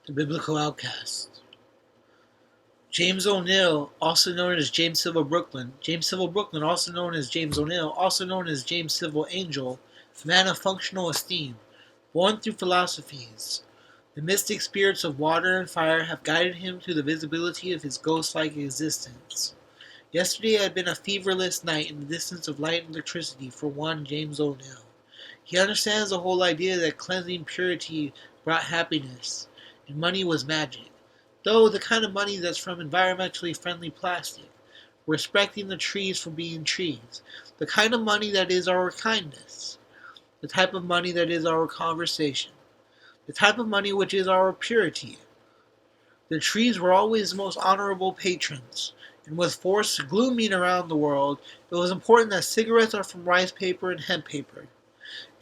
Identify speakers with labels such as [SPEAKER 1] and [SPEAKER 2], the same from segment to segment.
[SPEAKER 1] The Biblical Outcast. James O'Neill, also known as James Civil Brooklyn. James Civil Brooklyn, also known as James O'Neill, also known as James Civil Angel, a man of functional esteem, born through philosophies. The mystic spirits of water and fire have guided him through the visibility of his ghost-like existence. Yesterday had been a feverless night in the distance of light and electricity for one James O'Neill. He understands the whole idea that cleansing purity brought happiness, and money was magic. Though the kind of money that's from environmentally friendly plastic, respecting the trees for being trees, the kind of money that is our kindness, the type of money that is our conversation, the type of money which is our purity. The trees were always the most honorable patrons, and with forests glooming around the world, it was important that cigarettes are from rice paper and hemp paper,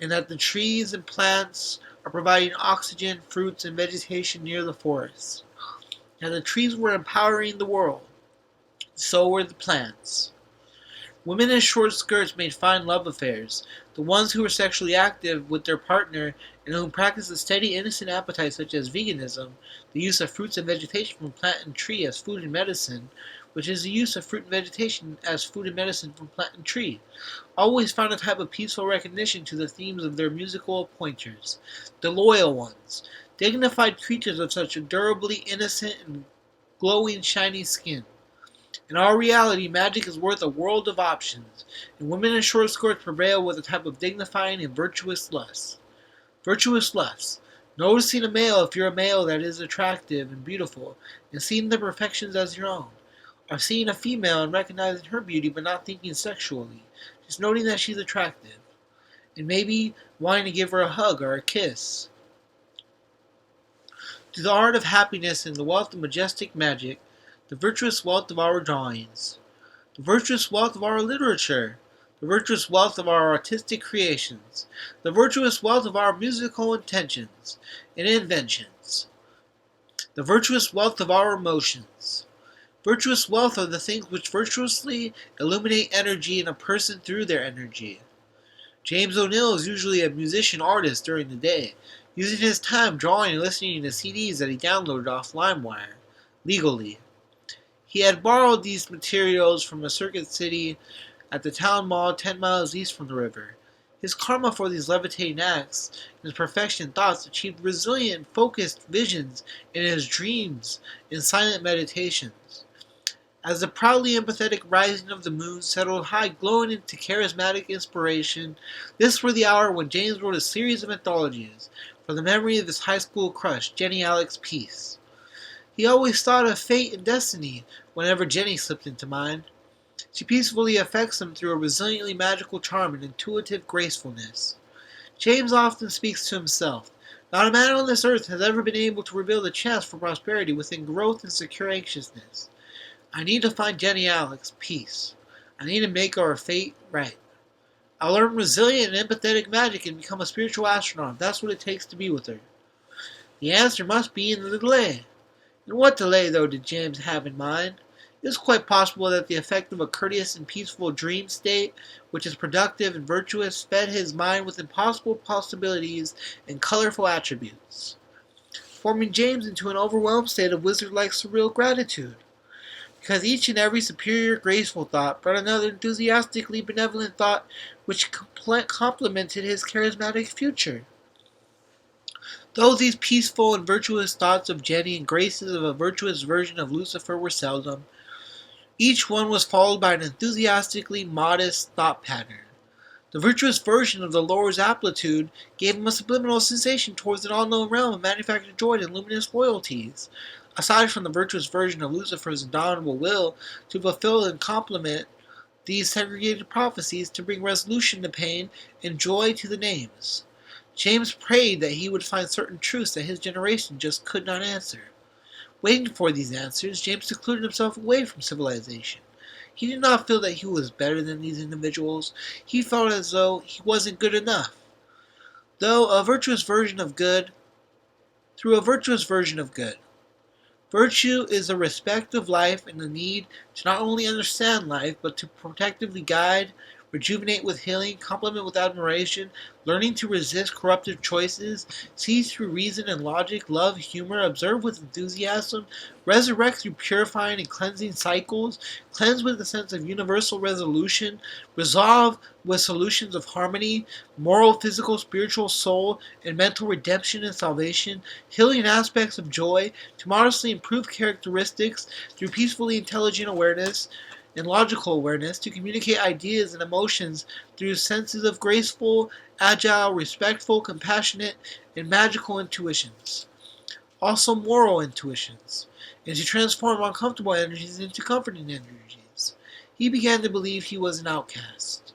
[SPEAKER 1] and that the trees and plants are providing oxygen, fruits, and vegetation near the forests. And the trees were empowering the world. So were the plants. Women in short skirts made fine love affairs. The ones who were sexually active with their partner and who practiced a steady, innocent appetite such as veganism, the use of fruits and vegetation from plant and tree as food and medicine, which is the use of fruit and vegetation as food and medicine from plant and tree, always found a type of peaceful recognition to the themes of their musical pointers. The loyal ones, dignified creatures of such a durably innocent and glowing shiny skin. In our reality, magic is worth a world of options, and women in short skirts prevail with a type of dignifying and virtuous lust. Virtuous lust. Noticing a male if you're a male that is attractive and beautiful, and seeing their perfections as your own. Or seeing a female and recognizing her beauty but not thinking sexually, just noting that she's attractive. And maybe wanting to give her a hug or a kiss. To the art of happiness and the wealth of majestic magic, the virtuous wealth of our drawings, the virtuous wealth of our literature, the virtuous wealth of our artistic creations, the virtuous wealth of our musical intentions and inventions, the virtuous wealth of our emotions. Virtuous wealth are the things which virtuously illuminate energy in a person through their energy. James O'Neill is usually a musician artist during the day, using his time drawing and listening to CDs that he downloaded off LimeWire, legally. He had borrowed these materials from a circuit city at the town mall 10 miles east from the river. His karma for these levitating acts and his perfection thoughts achieved resilient, focused visions in his dreams and silent meditations. As the proudly empathetic rising of the moon settled high, glowing into charismatic inspiration, this was the hour when James wrote a series of anthologies for the memory of his high school crush, Jenny Alex Peace. He always thought of fate and destiny whenever Jenny slipped into mind. She peacefully affects him through a resiliently magical charm and intuitive gracefulness. James often speaks to himself. Not a man on this earth has ever been able to reveal the chance for prosperity within growth and secure anxiousness. I need to find Jenny Alex peace. I need to make our fate right. I'll learn resilient and empathetic magic and become a spiritual astronaut if that's what it takes to be with her. The answer must be in the delay. And what delay, though, did James have in mind? It is quite possible that the effect of a courteous and peaceful dream state, which is productive and virtuous, fed his mind with impossible possibilities and colorful attributes, forming James into an overwhelmed state of wizard-like surreal gratitude. Because each and every superior, graceful thought brought another enthusiastically benevolent thought which complemented his charismatic future. Though these peaceful and virtuous thoughts of Jenny and graces of a virtuous version of Lucifer were seldom, each one was followed by an enthusiastically modest thought pattern. The virtuous version of the Lord's amplitude gave him a subliminal sensation towards an unknown realm of manufactured joy and luminous loyalties. Aside from the virtuous version of Lucifer's indomitable will to fulfill and complement these segregated prophecies to bring resolution to pain and joy to the names. James prayed that he would find certain truths that his generation just could not answer. Waiting for these answers, James secluded himself away from civilization. He did not feel that he was better than these individuals. He felt as though he wasn't good enough. Through a virtuous version of good. Virtue is the respect of life and the need to not only understand life, but to protectively guide, rejuvenate with healing, compliment with admiration, learning to resist corruptive choices, see through reason and logic, love, humor, observe with enthusiasm, resurrect through purifying and cleansing cycles, cleanse with a sense of universal resolution, resolve with solutions of harmony, moral, physical, spiritual, soul, and mental redemption and salvation, healing aspects of joy, to modestly improve characteristics through peacefully intelligent awareness, and logical awareness, to communicate ideas and emotions through senses of graceful, agile, respectful, compassionate, and magical intuitions. Also moral intuitions, and to transform uncomfortable energies into comforting energies. He began to believe he was an outcast.